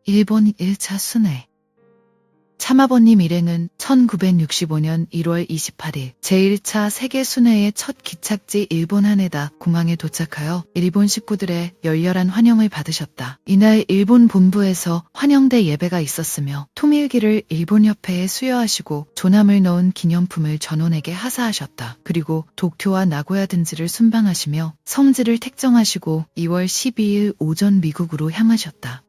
일본 1차 순회. 참아버님 일행은 1965년 1월 28일 제1차 세계 순회의 첫 기착지 일본 하네다 공항에 도착하여 일본 식구들의 열렬한 환영을 받으셨다. 이날 일본 본부에서 환영대 예배가 있었으며 통일기를 일본 협회에 수여하시고 조남을 넣은 기념품을 전원에게 하사하셨다. 그리고 도쿄와 나고야 등지를 순방하시며 성지를 택정하시고 2월 12일 오전 미국으로 향하셨다.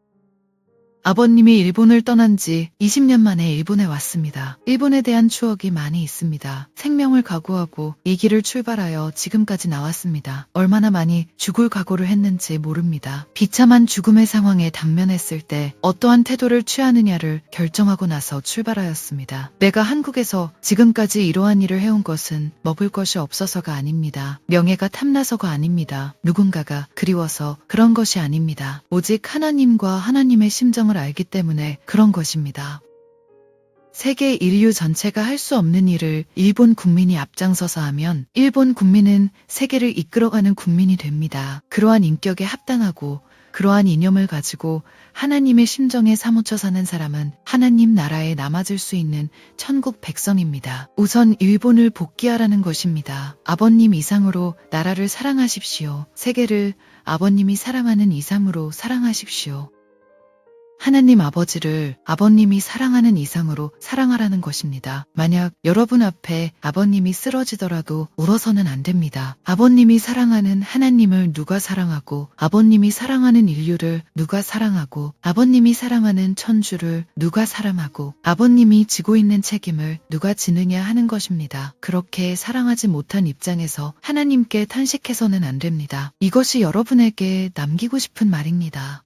아버님이 일본을 떠난 지 20년 만에 일본에 왔습니다. 일본에 대한 추억이 많이 있습니다. 생명을 각오하고 이 길을 출발하여 지금까지 나왔습니다. 얼마나 많이 죽을 각오를 했는지 모릅니다. 비참한 죽음의 상황에 당면했을 때 어떠한 태도를 취하느냐를 결정하고 나서 출발하였습니다. 내가 한국에서 지금까지 이러한 일을 해온 것은 먹을 것이 없어서가 아닙니다. 명예가 탐나서가 아닙니다. 누군가가 그리워서 그런 것이 아닙니다. 오직 하나님과 하나님의 심정을 알기 때문에 그런 것입니다. 세계 인류 전체가 할 수 없는 일을 일본 국민이 앞장서서 하면 일본 국민은 세계를 이끌어가는 국민이 됩니다. 그러한 인격에 합당하고 그러한 이념을 가지고 하나님의 심정에 사무쳐 사는 사람은 하나님 나라에 남아줄 수 있는 천국 백성입니다. 우선 일본을 복귀하라는 것입니다. 아버님 이상으로 나라를 사랑하십시오. 세계를 아버님이 사랑하는 이상으로 사랑하십시오. 하나님 아버지를 아버님이 사랑하는 이상으로 사랑하라는 것입니다. 만약 여러분 앞에 아버님이 쓰러지더라도 울어서는 안 됩니다. 아버님이 사랑하는 하나님을 누가 사랑하고 아버님이 사랑하는 인류를 누가 사랑하고 아버님이 사랑하는 천주를 누가 사랑하고 아버님이 지고 있는 책임을 누가 지느냐 하는 것입니다. 그렇게 사랑하지 못한 입장에서 하나님께 탄식해서는 안 됩니다. 이것이 여러분에게 남기고 싶은 말입니다.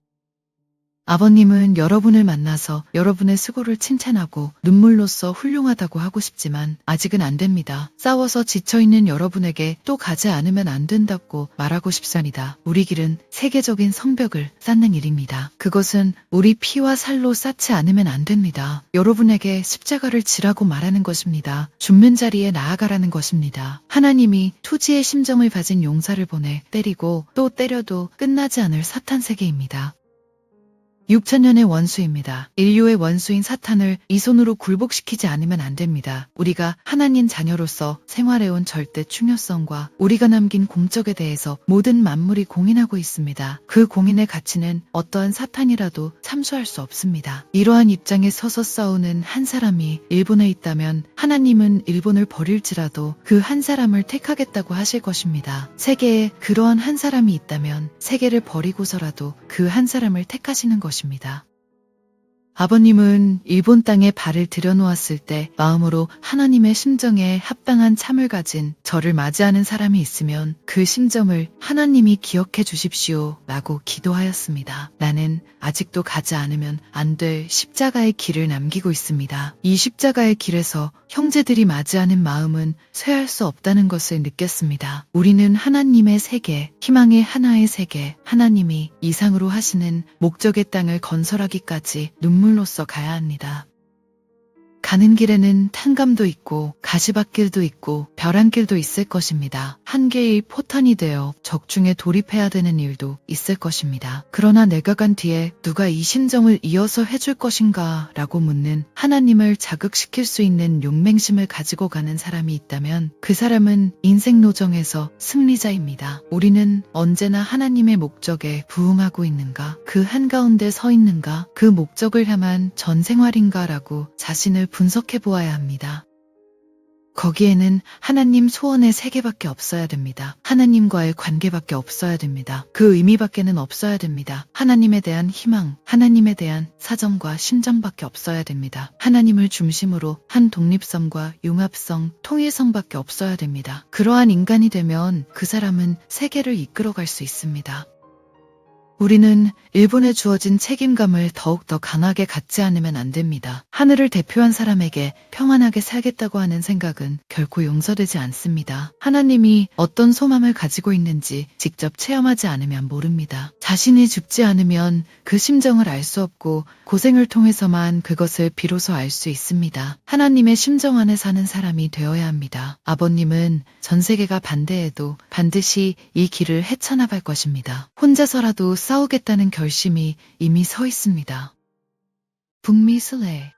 아버님은 여러분을 만나서 여러분의 수고를 칭찬하고 눈물로써 훌륭하다고 하고 싶지만 아직은 안 됩니다. 싸워서 지쳐있는 여러분에게 또 가지 않으면 안 된다고 말하고 싶습니다. 우리 길은 세계적인 성벽을 쌓는 일입니다. 그것은 우리 피와 살로 쌓지 않으면 안 됩니다. 여러분에게 십자가를 지라고 말하는 것입니다. 죽는 자리에 나아가라는 것입니다. 하나님이 투지의 심정을 가진 용사를 보내 때리고 또 때려도 끝나지 않을 사탄 세계입니다. 6천년의 원수입니다. 인류의 원수인 사탄을 이 손으로 굴복시키지 않으면 안 됩니다. 우리가 하나님 자녀로서 생활해온 절대 중요성과 우리가 남긴 공적에 대해서 모든 만물이 공인하고 있습니다. 그 공인의 가치는 어떠한 사탄이라도 참수할 수 없습니다. 이러한 입장에 서서 싸우는 한 사람이 일본에 있다면 하나님은 일본을 버릴지라도 그 한 사람을 택하겠다고 하실 것입니다. 세계에 그러한 한 사람이 있다면 세계를 버리고서라도 그 한 사람을 택하시는 것입니다. 아버님은 일본 땅에 발을 들여놓았을 때 마음으로 하나님의 심정에 합당한 참을 가진 저를 맞이하는 사람이 있으면 그 심정을 하나님이 기억해 주십시오 라고 기도하였습니다. 나는 아직도 가지 않으면 안 될 십자가의 길을 남기고 있습니다. 이 십자가의 길에서 형제들이 맞이하는 마음은 쇠할 수 없다는 것을 느꼈습니다. 우리는 하나님의 세계, 희망의 하나의 세계, 하나님이 이상으로 하시는 목적의 땅을 건설하기까지 눈물로써 가야 합니다. 가는 길에는 탄감도 있고 가시밭길도 있고 벼랑길도 있을 것입니다. 한 개의 포탄이 되어 적중에 돌입해야 되는 일도 있을 것입니다. 그러나 내가 간 뒤에 누가 이 심정을 이어서 해줄 것인가 라고 묻는 하나님을 자극시킬 수 있는 용맹심을 가지고 가는 사람이 있다면 그 사람은 인생 노정에서 승리자입니다. 우리는 언제나 하나님의 목적에 부응하고 있는가? 그 한가운데 서 있는가? 그 목적을 향한 전생활인가 라고 자신을 분석해 보아야 합니다. 거기에는 하나님 소원의 세계밖에 없어야 됩니다. 하나님과의 관계밖에 없어야 됩니다. 그 의미밖에는 없어야 됩니다. 하나님에 대한 희망, 하나님에 대한 사정과 심정밖에 없어야 됩니다. 하나님을 중심으로 한 독립성과 융합성, 통일성밖에 없어야 됩니다. 그러한 인간이 되면 그 사람은 세계를 이끌어갈 수 있습니다. 우리는 일본에 주어진 책임감을 더욱더 강하게 갖지 않으면 안 됩니다. 하늘을 대표한 사람에게 평안하게 살겠다고 하는 생각은 결코 용서되지 않습니다. 하나님이 어떤 소망을 가지고 있는지 직접 체험하지 않으면 모릅니다. 자신이 죽지 않으면 그 심정을 알 수 없고 고생을 통해서만 그것을 비로소 알 수 있습니다. 하나님의 심정 안에 사는 사람이 되어야 합니다. 아버님은 전 세계가 반대해도 반드시 이 길을 헤쳐나갈 것입니다. 혼자서라도 싸우겠다는 결심이 이미 서 있습니다. 북미 순회.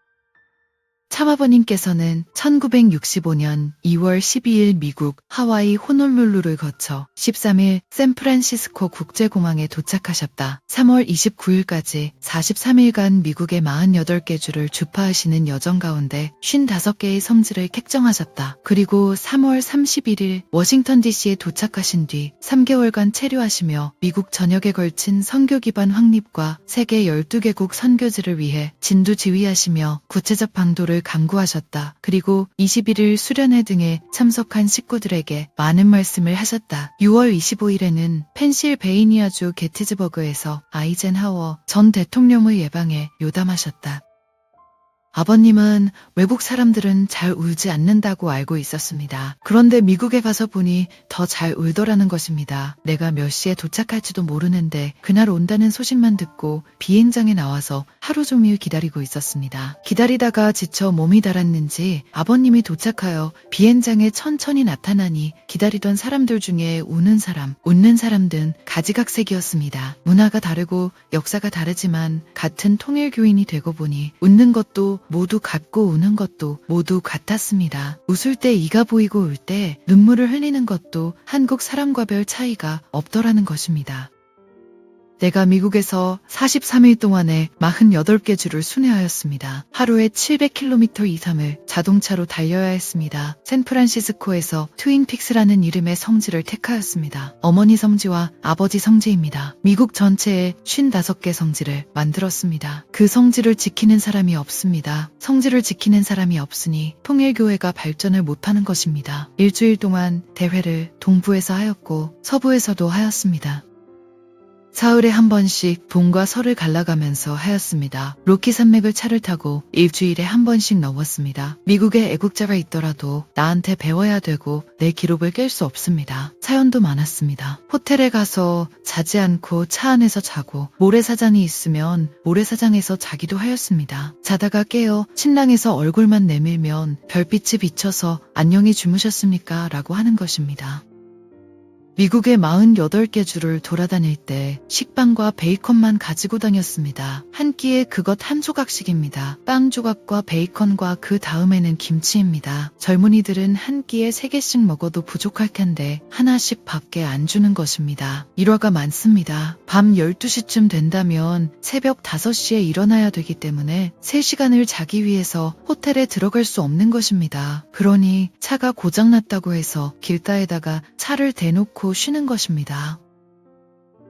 참아버님께서는 1965년 2월 12일 미국 하와이 호놀룰루를 거쳐 13일 샌프란시스코 국제공항에 도착하셨다. 3월 29일까지 43일간 미국의 48개 주를 주파하시는 여정 가운데 55개의 성지를 객정하셨다. 그리고 3월 31일 워싱턴 DC에 도착하신 뒤 3개월간 체류하시며 미국 전역에 걸친 선교 기반 확립과 세계 12개국 선교지를 위해 진두지휘하시며 구체적 방도를 강구하셨다. 그리고 21일 수련회 등에 참석한 식구들에게 많은 말씀을 하셨다. 6월 25일에는 펜실베이니아주 게티즈버그에서 아이젠하워 전 대통령을 예방해 요담하셨다. 아버님은 외국 사람들은 잘 울지 않는다고 알고 있었습니다. 그런데 미국에 가서 보니 더 잘 울더라는 것입니다. 내가 몇 시에 도착할지도 모르는데 그날 온다는 소식만 듣고 비행장에 나와서 하루 종일 기다리고 있었습니다. 기다리다가 지쳐 몸이 달았는지 아버님이 도착하여 비행장에 천천히 나타나니 기다리던 사람들 중에 우는 사람, 웃는 사람 등 가지각색이었습니다. 문화가 다르고 역사가 다르지만 같은 통일교인이 되고 보니 웃는 것도 모두 같고 우는 것도 모두 같았습니다. 웃을 때 이가 보이고 울 때 눈물을 흘리는 것도 한국 사람과 별 차이가 없더라는 것입니다. 내가 미국에서 43일 동안에 48개 주를 순회하였습니다. 하루에 700km 이상을 자동차로 달려야 했습니다. 샌프란시스코에서 트윈픽스라는 이름의 성지를 택하였습니다. 어머니 성지와 아버지 성지입니다. 미국 전체에 55개 성지를 만들었습니다. 그 성지를 지키는 사람이 없습니다. 성지를 지키는 사람이 없으니 통일교회가 발전을 못하는 것입니다. 일주일 동안 대회를 동부에서 하였고 서부에서도 하였습니다. 사흘에 한 번씩 동과 서를 갈라가면서 하였습니다. 로키 산맥을 차를 타고 일주일에 한 번씩 넘었습니다. 미국에 애국자가 있더라도 나한테 배워야 되고 내 기록을 깰 수 없습니다. 사연도 많았습니다. 호텔에 가서 자지 않고 차 안에서 자고 모래사장이 있으면 모래사장에서 자기도 하였습니다. 자다가 깨어 침낭에서 얼굴만 내밀면 별빛이 비쳐서 안녕히 주무셨습니까? 라고 하는 것입니다. 미국의 48개 주를 돌아다닐 때 식빵과 베이컨만 가지고 다녔습니다. 한 끼에 그것 한 조각씩입니다. 빵 조각과 베이컨과 그 다음에는 김치입니다. 젊은이들은 한 끼에 3개씩 먹어도 부족할 텐데 하나씩 밖에 안 주는 것입니다. 일화가 많습니다. 밤 12시쯤 된다면 새벽 5시에 일어나야 되기 때문에 3시간을 자기 위해서 호텔에 들어갈 수 없는 것입니다. 그러니 차가 고장났다고 해서 길가에다가 차를 대놓고 쉬는 것입니다.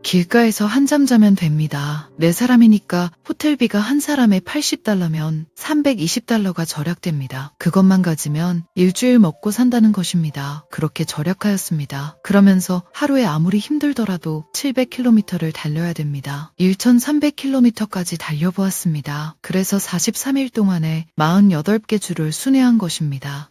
길가에서 한잠 자면 됩니다. 4사람이니까 호텔비가 한 사람에 $80면 $320가 절약됩니다. 그것만 가지면 일주일 먹고 산다는 것입니다. 그렇게 절약하였습니다. 그러면서 하루에 아무리 힘들더라도 700km를 달려야 됩니다. 1300km까지 달려보았습니다. 그래서 43일 동안에 48개 주를 순회한 것입니다.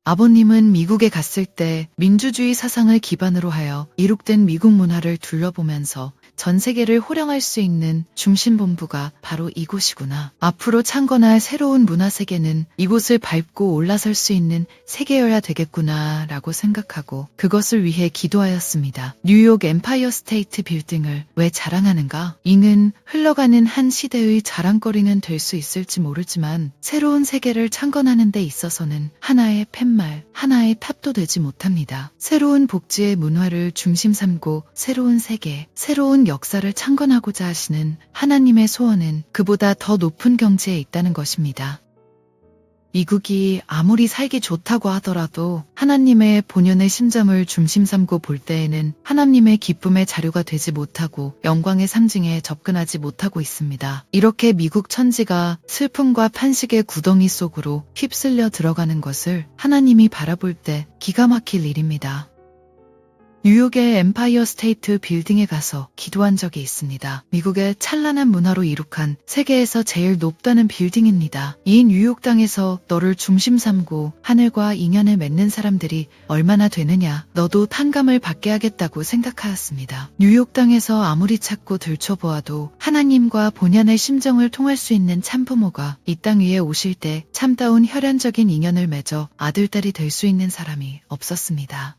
아버님은 미국에 갔을 때 민주주의 사상을 기반으로 하여 이룩된 미국 문화를 둘러보면서 전 세계를 호령할 수 있는 중심본부가 바로 이곳이구나. 앞으로 창건할 새로운 문화 세계는 이곳을 밟고 올라설 수 있는 세계여야 되겠구나 라고 생각하고 그것을 위해 기도하였습니다. 뉴욕 엠파이어 스테이트 빌딩을 왜 자랑하는가? 이는 흘러가는 한 시대의 자랑거리는 될 수 있을지 모르지만 새로운 세계를 창건하는 데 있어서는 하나의 팻말, 하나의 탑도 되지 못합니다. 새로운 복지의 문화를 중심 삼고 새로운 세계, 새로운 역사를 창건하고자 하시는 하나님의 소원은 그보다 더 높은 경지에 있다는 것입니다. 미국이 아무리 살기 좋다고 하더라도 하나님의 본연의 심정을 중심 삼고 볼 때에는 하나님의 기쁨의 자료가 되지 못하고 영광의 상징에 접근하지 못하고 있습니다. 이렇게 미국 천지가 슬픔과 탄식의 구덩이 속으로 휩쓸려 들어가는 것을 하나님이 바라볼 때 기가 막힐 일입니다. 뉴욕의 엠파이어 스테이트 빌딩에 가서 기도한 적이 있습니다. 미국의 찬란한 문화로 이룩한 세계에서 제일 높다는 빌딩입니다. 이 뉴욕 땅에서 너를 중심 삼고 하늘과 인연을 맺는 사람들이 얼마나 되느냐, 너도 탕감을 받게 하겠다고 생각하였습니다. 뉴욕 땅에서 아무리 찾고 들춰보아도 하나님과 본연의 심정을 통할 수 있는 참부모가 이 땅 위에 오실 때 참다운 혈연적인 인연을 맺어 아들딸이 될 수 있는 사람이 없었습니다.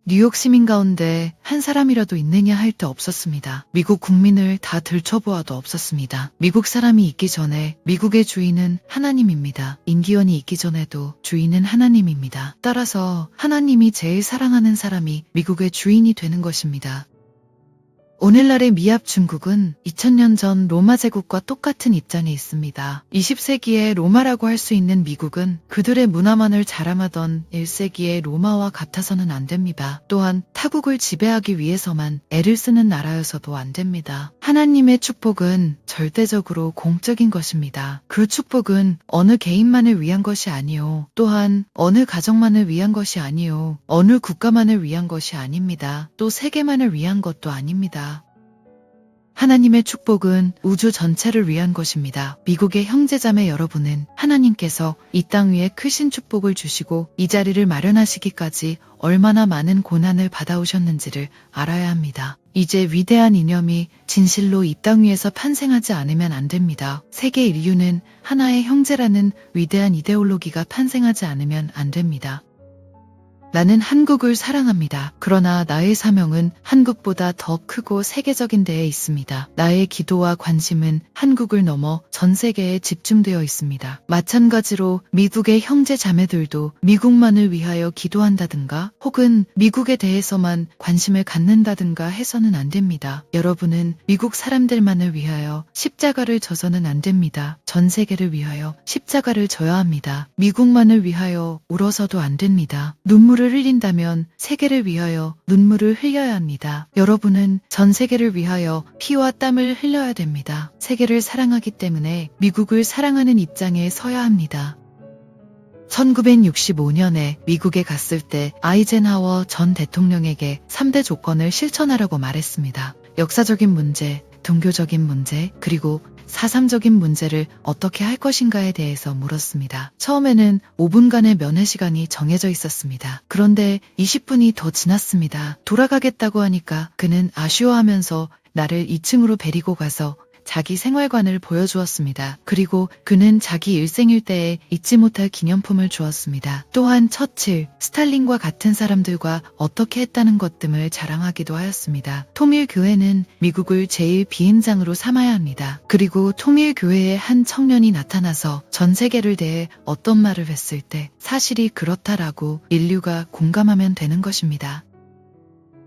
뉴욕 시민 가운데 한 사람이라도 있느냐 할 데 없었습니다. 미국 국민을 다 들춰보아도 없었습니다. 미국 사람이 있기 전에 미국의 주인은 하나님입니다. 인디언이 있기 전에도 주인은 하나님입니다. 따라서 하나님이 제일 사랑하는 사람이 미국의 주인이 되는 것입니다. 오늘날의 미합 중국은 2000년 전 로마 제국과 똑같은 입장에 있습니다. 20세기의 로마라고 할 수 있는 미국은 그들의 문화만을 자랑하던 1세기의 로마와 같아서는 안 됩니다. 또한 타국을 지배하기 위해서만 애를 쓰는 나라여서도 안 됩니다. 하나님의 축복은 절대적으로 공적인 것입니다. 그 축복은 어느 개인만을 위한 것이 아니요. 또한 어느 가정만을 위한 것이 아니요. 어느 국가만을 위한 것이 아닙니다. 또 세계만을 위한 것도 아닙니다. 하나님의 축복은 우주 전체를 위한 것입니다. 미국의 형제자매 여러분은 하나님께서 이 땅 위에 크신 축복을 주시고 이 자리를 마련하시기까지 얼마나 많은 고난을 받아오셨는지를 알아야 합니다. 이제 위대한 이념이 진실로 이 땅 위에서 판생하지 않으면 안 됩니다. 세계 인류는 하나의 형제라는 위대한 이데올로기가 판생하지 않으면 안 됩니다. 나는 한국을 사랑합니다. 그러나 나의 사명은 한국보다 더 크고 세계적인 데에 있습니다. 나의 기도와 관심은 한국을 넘어 전 세계에 집중되어 있습니다. 마찬가지로 미국의 형제 자매들도 미국만을 위하여 기도한다든가 혹은 미국에 대해서만 관심을 갖는다든가 해서는 안 됩니다. 여러분은 미국 사람들만을 위하여 십자가를 져서는 안 됩니다. 전 세계를 위하여 십자가를 져야 합니다. 미국만을 위하여 울어서도 안 됩니다. 눈물을 흘린다면 세계를 위하여 눈물을 흘려야 합니다. 여러분은 전 세계를 위하여 피와 땀을 흘려야 됩니다. 세계를 사랑하기 때문에 미국을 사랑하는 입장에 서야 합니다. 1965년에 미국에 갔을 때 아이젠하워 전 대통령에게 3대 조건을 실천하라고 말했습니다. 역사적인 문제, 종교적인 문제, 그리고 사상적인 문제를 어떻게 할 것인가에 대해서 물었습니다. 처음에는 5분간의 면회 시간이 정해져 있었습니다. 그런데 20분이 더 지났습니다. 돌아가겠다고 하니까 그는 아쉬워하면서 나를 2층으로 데리고 가서 자기 생활관을 보여주었습니다. 그리고 그는 자기 일생일 때에 잊지 못할 기념품을 주었습니다. 또한 처칠, 스탈린과 같은 사람들과 어떻게 했다는 것 등을 자랑하기도 하였습니다. 통일 교회는 미국을 제일 비행장으로 삼아야 합니다. 그리고 통일 교회의 한 청년이 나타나서 전 세계를 대해 어떤 말을 했을 때 사실이 그렇다라고 인류가 공감하면 되는 것입니다.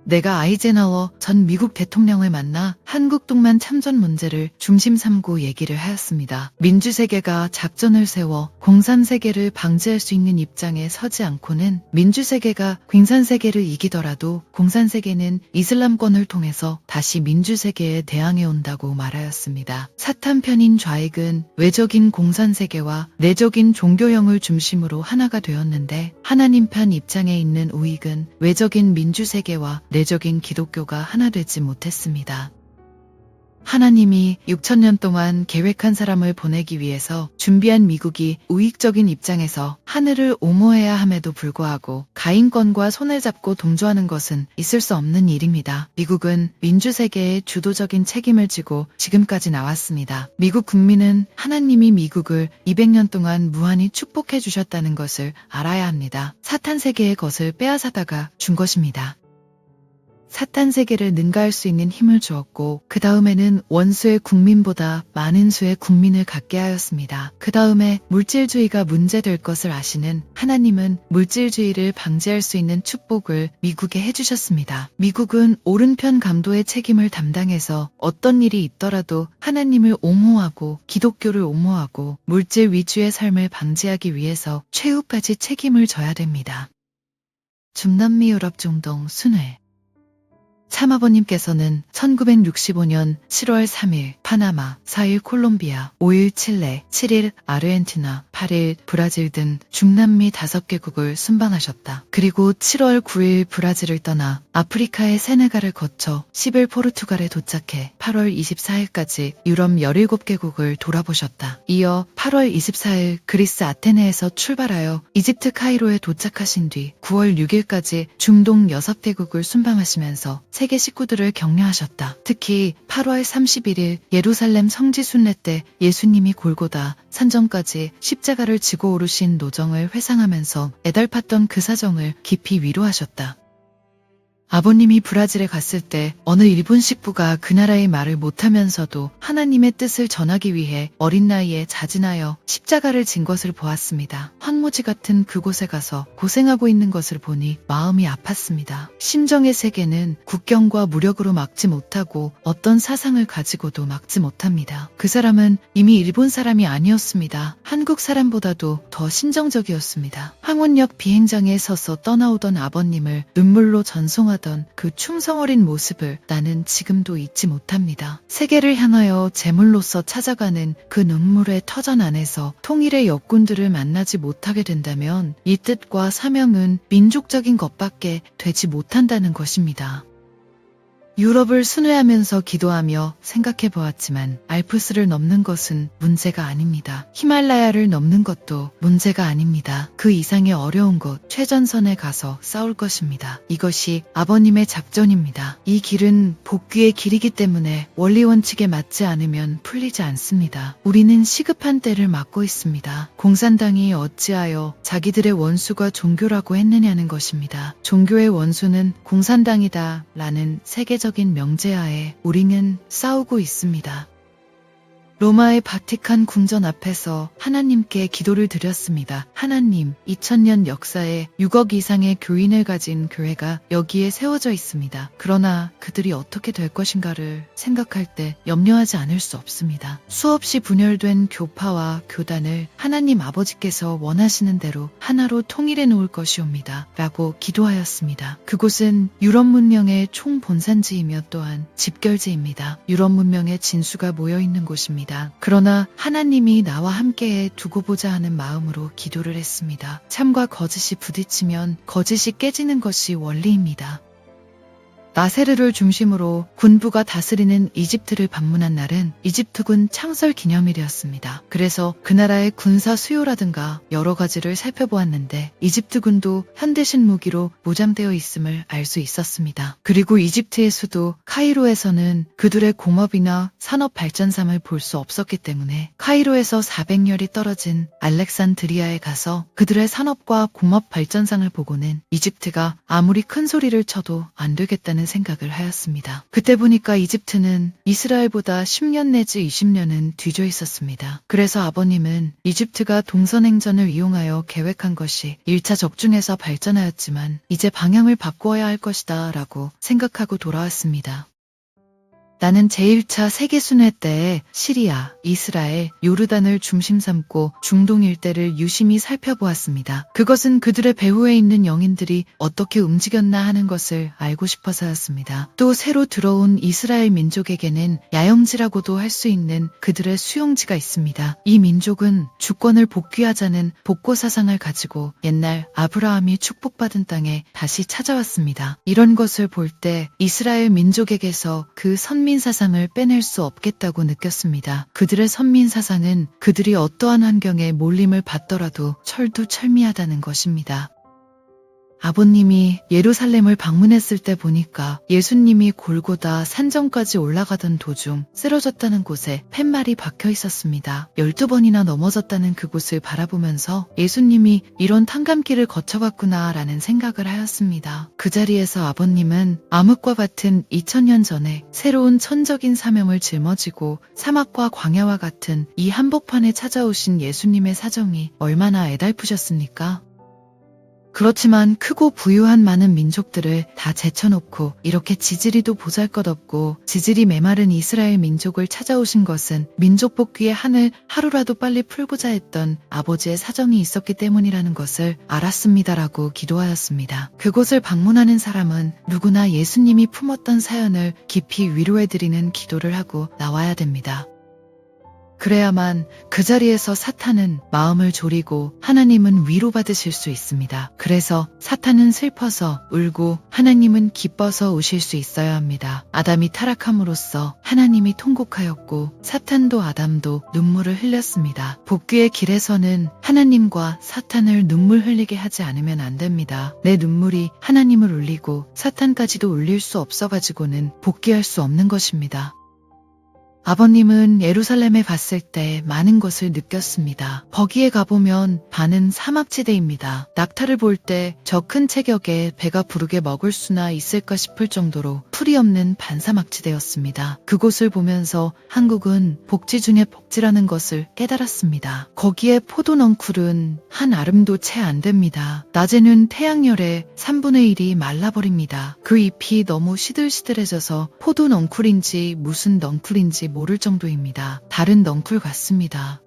내가 아이젠하워 전 미국 대통령을 만나 한국 동만 참전 문제를 중심 삼고 얘기를 하였습니다. 민주세계가 작전을 세워 공산세계를 방지할 수 있는 입장에 서지 않고는 민주세계가 공산세계를 이기더라도 공산세계는 이슬람권을 통해서 다시 민주세계에 대항해 온다고 말하였습니다. 사탄 편인 좌익은 외적인 공산세계와 내적인 종교형을 중심으로 하나가 되었는데 하나님 편 입장에 있는 우익은 외적인 민주세계와 내적인 기독교가 하나 되지 못했습니다. 하나님이 6,000년 동안 계획한 사람을 보내기 위해서 준비한 미국이 우익적인 입장에서 하늘을 옹호해야 함에도 불구하고 가인권과 손을 잡고 동조하는 것은 있을 수 없는 일입니다. 미국은 민주세계의 주도적인 책임을 지고 지금까지 나왔습니다. 미국 국민은 하나님이 미국을 200년 동안 무한히 축복해 주셨다는 것을 알아야 합니다. 사탄 세계의 것을 빼앗아다가 준 것입니다. 사탄 세계를 능가할 수 있는 힘을 주었고 그 다음에는 원수의 국민보다 많은 수의 국민을 갖게 하였습니다. 그 다음에 물질주의가 문제될 것을 아시는 하나님은 물질주의를 방지할 수 있는 축복을 미국에 해주셨습니다. 미국은 오른편 감도의 책임을 담당해서 어떤 일이 있더라도 하나님을 옹호하고 기독교를 옹호하고 물질 위주의 삶을 방지하기 위해서 최후까지 책임을 져야 됩니다. 중남미 유럽 중동 순회 참아버님께서는 1965년 7월 3일 파나마, 4일 콜롬비아, 5일 칠레, 7일 아르헨티나, 8일 브라질 등 중남미 5개국을 순방하셨다. 그리고 7월 9일 브라질을 떠나 아프리카의 세네갈을 거쳐 10일 포르투갈에 도착해 8월 24일까지 유럽 17개국을 돌아보셨다. 이어 8월 24일 그리스 아테네에서 출발하여 이집트 카이로에 도착하신 뒤 9월 6일까지 중동 6개국을 순방하시면서 세계 식구들을 격려하셨다. 특히 8월 31일 예루살렘 성지 순례 때 예수님이 골고다 산정까지 십자가를 지고 오르신 노정을 회상하면서 애달팠던 그 사정을 깊이 위로하셨다. 아버님이 브라질에 갔을 때 어느 일본 식부가 그 나라의 말을 못하면서도 하나님의 뜻을 전하기 위해 어린 나이에 자진하여 십자가를 진 것을 보았습니다. 황무지 같은 그곳에 가서 고생하고 있는 것을 보니 마음이 아팠습니다. 심정의 세계는 국경과 무력으로 막지 못하고 어떤 사상을 가지고도 막지 못합니다. 그 사람은 이미 일본 사람이 아니었습니다. 한국 사람보다도 더 신정적이었습니다. 황원역 비행장에 서서 떠나오던 아버님을 눈물로 전송하던 그 충성 어린 모습을 나는 지금도 잊지 못합니다. 세계를 향하여 제물로서 찾아가는 그 눈물의 터전 안에서 통일의 역군들을 만나지 못하게 된다면 이 뜻과 사명은 민족적인 것밖에 되지 못한다는 것입니다. 유럽을 순회하면서 기도하며 생각해 보았지만 알프스를 넘는 것은 문제가 아닙니다. 히말라야를 넘는 것도 문제가 아닙니다. 그 이상의 어려운 곳, 최전선에 가서 싸울 것입니다. 이것이 아버님의 작전입니다. 이 길은 복귀의 길이기 때문에 원리 원칙에 맞지 않으면 풀리지 않습니다. 우리는 시급한 때를 맞고 있습니다. 공산당이 어찌하여 자기들의 원수가 종교라고 했느냐는 것입니다. 종교의 원수는 공산당이다 라는 세계적 명제하에 우리는 싸우고 있습니다. 로마의 바티칸 궁전 앞에서 하나님께 기도를 드렸습니다. 하나님, 2000년 역사에 6억 이상의 교인을 가진 교회가 여기에 세워져 있습니다. 그러나 그들이 어떻게 될 것인가를 생각할 때 염려하지 않을 수 없습니다. 수없이 분열된 교파와 교단을 하나님 아버지께서 원하시는 대로 하나로 통일해 놓을 것이옵니다. 라고 기도하였습니다. 그곳은 유럽 문명의 총본산지이며 또한 집결지입니다. 유럽 문명의 진수가 모여있는 곳입니다. 그러나 하나님이 나와 함께해 두고 보자 하는 마음으로 기도를 했습니다. 참과 거짓이 부딪히면 거짓이 깨지는 것이 원리입니다. 나세르를 중심으로 군부가 다스리는 이집트를 방문한 날은 이집트군 창설 기념일이었습니다. 그래서 그 나라의 군사 수요라든가 여러 가지를 살펴보았는데 이집트군도 현대식 무기로 무장되어 있음을 알 수 있었습니다. 그리고 이집트의 수도 카이로에서는 그들의 공업이나 산업 발전상을 볼 수 없었기 때문에 카이로에서 400열이 떨어진 알렉산드리아에 가서 그들의 산업과 공업 발전상을 보고는 이집트가 아무리 큰 소리를 쳐도 안 되겠다는 생각을 하였습니다. 그때 보니까 이집트는 이스라엘보다 10년 내지 20년은 뒤져 있었습니다. 그래서 아버님은 이집트가 동서냉전을 이용하여 계획한 것이 1차 적중에서 발전하였지만 이제 방향을 바꾸어야 할 것이다 라고 생각하고 돌아왔습니다. 나는 제1차 세계순회 때에 시리아, 이스라엘, 요르단을 중심 삼고 중동 일대를 유심히 살펴보았습니다. 그것은 그들의 배후에 있는 영인들이 어떻게 움직였나 하는 것을 알고 싶어서였습니다. 또 새로 들어온 이스라엘 민족에게는 야영지라고도 할 수 있는 그들의 수용지가 있습니다. 이 민족은 주권을 복귀하자는 복고 사상을 가지고 옛날 아브라함이 축복받은 땅에 다시 찾아왔습니다. 이런 것을 볼 때 이스라엘 민족에게서 그 선민 사상을 빼낼 수 없겠다고 느꼈습니다. 그들의 선민 사상은 그들이 어떠한 환경에 몰림을 받더라도 철두철미하다는 것입니다. 아버님이 예루살렘을 방문했을 때 보니까 예수님이 골고다 산정까지 올라가던 도중 쓰러졌다는 곳에 팻말이 박혀 있었습니다. 12번이나 넘어졌다는 그곳을 바라보면서 예수님이 이런 탄감길을 거쳐갔구나 라는 생각을 하였습니다. 그 자리에서 아버님은 암흑과 같은 2000년 전에 새로운 천적인 사명을 짊어지고 사막과 광야와 같은 이 한복판에 찾아오신 예수님의 사정이 얼마나 애달프셨습니까? 그렇지만 크고 부유한 많은 민족들을 다 제쳐놓고 이렇게 지지리도 보잘것없고 지질이 메마른 이스라엘 민족을 찾아오신 것은 민족 복귀의 한을 하루라도 빨리 풀고자 했던 아버지의 사정이 있었기 때문이라는 것을 알았습니다라고 기도하였습니다. 그곳을 방문하는 사람은 누구나 예수님이 품었던 사연을 깊이 위로해드리는 기도를 하고 나와야 됩니다. 그래야만 그 자리에서 사탄은 마음을 졸이고 하나님은 위로받으실 수 있습니다. 그래서 사탄은 슬퍼서 울고 하나님은 기뻐서 우실 수 있어야 합니다. 아담이 타락함으로써 하나님이 통곡하였고 사탄도 아담도 눈물을 흘렸습니다. 복귀의 길에서는 하나님과 사탄을 눈물 흘리게 하지 않으면 안 됩니다. 내 눈물이 하나님을 울리고 사탄까지도 울릴 수 없어가지고는 복귀할 수 없는 것입니다. 아버님은 예루살렘에 갔을 때 많은 것을 느꼈습니다. 거기에 가보면 반은 사막지대입니다. 낙타를 볼 때 저 큰 체격에 배가 부르게 먹을 수나 있을까 싶을 정도로 풀이 없는 반사막지대였습니다. 그곳을 보면서 한국은 복지 중에 복지라는 것을 깨달았습니다. 거기에 포도 넝쿨은 한 아름도 채 안 됩니다. 낮에는 태양열에 3분의 1이 말라버립니다. 그 잎이 너무 시들시들해져서 포도 넝쿨인지 무슨 넝쿨인지 모를 정도입니다. 다른 넝쿨 같습니다.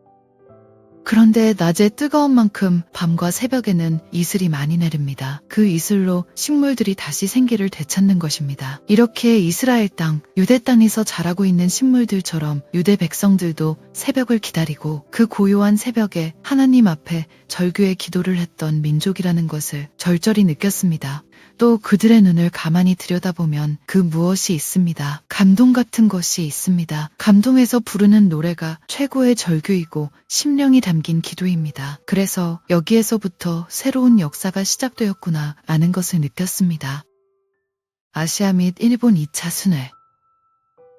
그런데 낮에 뜨거운 만큼 밤과 새벽에는 이슬이 많이 내립니다. 그 이슬로 식물들이 다시 생기를 되찾는 것입니다. 이렇게 이스라엘 땅, 유대 땅에서 자라고 있는 식물들처럼 유대 백성들도 새벽을 기다리고 그 고요한 새벽에 하나님 앞에 절규의 기도를 했던 민족이라는 것을 절절히 느꼈습니다. 또 그들의 눈을 가만히 들여다보면 그 무엇이 있습니다. 감동 같은 것이 있습니다. 감동에서 부르는 노래가 최고의 절규이고 심령이 담긴 기도입니다. 그래서 여기에서부터 새로운 역사가 시작되었구나 라는 것을 느꼈습니다. 아시아 및 일본 2차 순회.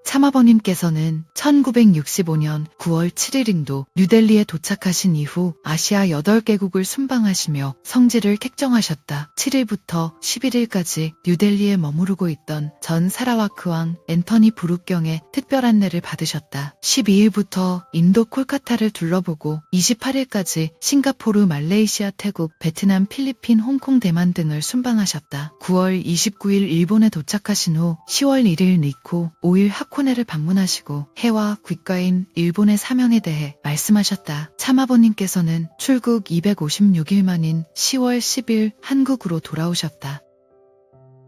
참아버님께서는 1965년 9월 7일인도 뉴델리에 도착하신 이후 아시아 8개국을 순방하시며 성지를 객정하셨다. 7일부터 11일까지 뉴델리에 머무르고 있던 전 사라와크 왕 앤터니 부룩경의 특별 안내를 받으셨다. 12일부터 인도 콜카타를 둘러보고 28일까지 싱가포르, 말레이시아, 태국, 베트남, 필리핀, 홍콩, 대만 등을 순방하셨다. 9월 29일 일본에 도착하신 후 10월 1일 니코, 5일 하코네를 방문하시고 해와 국가인 일본의 사명에 대해 말씀하셨다. 참아버님께서는 출국 256일 만인 10월 10일 한국으로 돌아오셨다.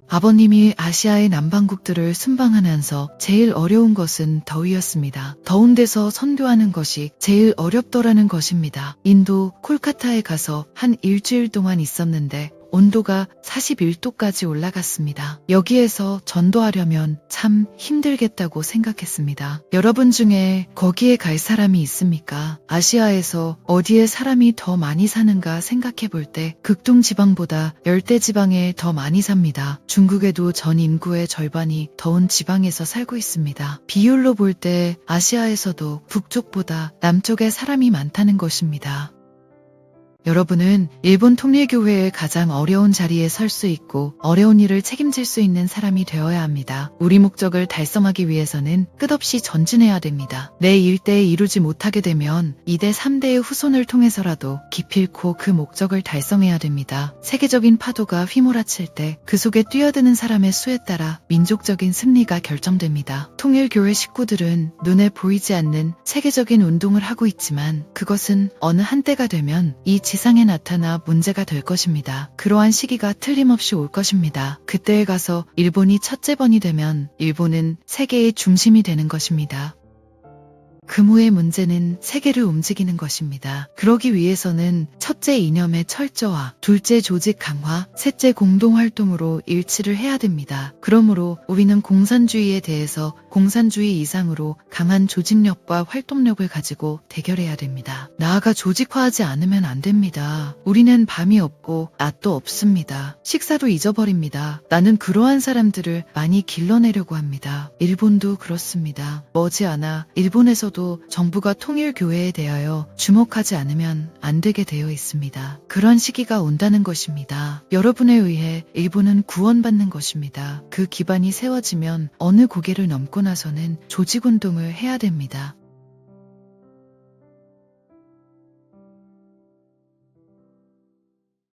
아버님이 아시아의 남반국들을 순방하면서 제일 어려운 것은 더위였습니다. 더운 데서 선교하는 것이 제일 어렵더라는 것입니다. 인도 콜카타에 가서 한 일주일 동안 있었는데 온도가 41도까지 올라갔습니다. 여기에서 전도하려면 참 힘들겠다고 생각했습니다. 여러분 중에 거기에 갈 사람이 있습니까? 아시아에서 어디에 사람이 더 많이 사는가 생각해 볼 때 극동지방보다 열대지방에 더 많이 삽니다. 중국에도 전 인구의 절반이 더운 지방에서 살고 있습니다. 비율로 볼 때 아시아에서도 북쪽보다 남쪽에 사람이 많다는 것입니다. 여러분은 일본 통일교회의 가장 어려운 자리에 설 수 있고 어려운 일을 책임질 수 있는 사람이 되어야 합니다. 우리 목적을 달성하기 위해서는 끝없이 전진해야 됩니다. 내 일대에 이루지 못하게 되면 2대 3대의 후손을 통해서라도 기필코 그 목적을 달성해야 됩니다. 세계적인 파도가 휘몰아칠 때 그 속에 뛰어드는 사람의 수에 따라 민족적인 승리가 결정됩니다. 통일교회 식구들은 눈에 보이지 않는 세계적인 운동을 하고 있지만 그것은 어느 한때가 되면 이 지상에 나타나 문제가 될 것입니다. 그러한 시기가 틀림없이 올 것입니다. 그때에 가서 일본이 첫째 번이 되면 일본은 세계의 중심이 되는 것입니다. 금우의 문제는 세계를 움직이는 것입니다. 그러기 위해서는 첫째 이념의 철저화, 둘째 조직 강화, 셋째 공동활동으로 일치를 해야 됩니다. 그러므로 우리는 공산주의에 대해서 공산주의 이상으로 강한 조직력과 활동력을 가지고 대결해야 됩니다. 나아가 조직화하지 않으면 안 됩니다. 우리는 밤이 없고 낮도 없습니다. 식사도 잊어버립니다. 나는 그러한 사람들을 많이 길러내려고 합니다. 일본도 그렇습니다. 머지않아 일본에서도 정부가 통일교회에 대하여 주목하지 않으면 안 되게 되어 있습니다. 그런 시기가 온다는 것입니다. 여러분에 의해 일본은 구원받는 것입니다. 그 기반이 세워지면 어느 고개를 넘고 나서는 조직운동을 해야 됩니다.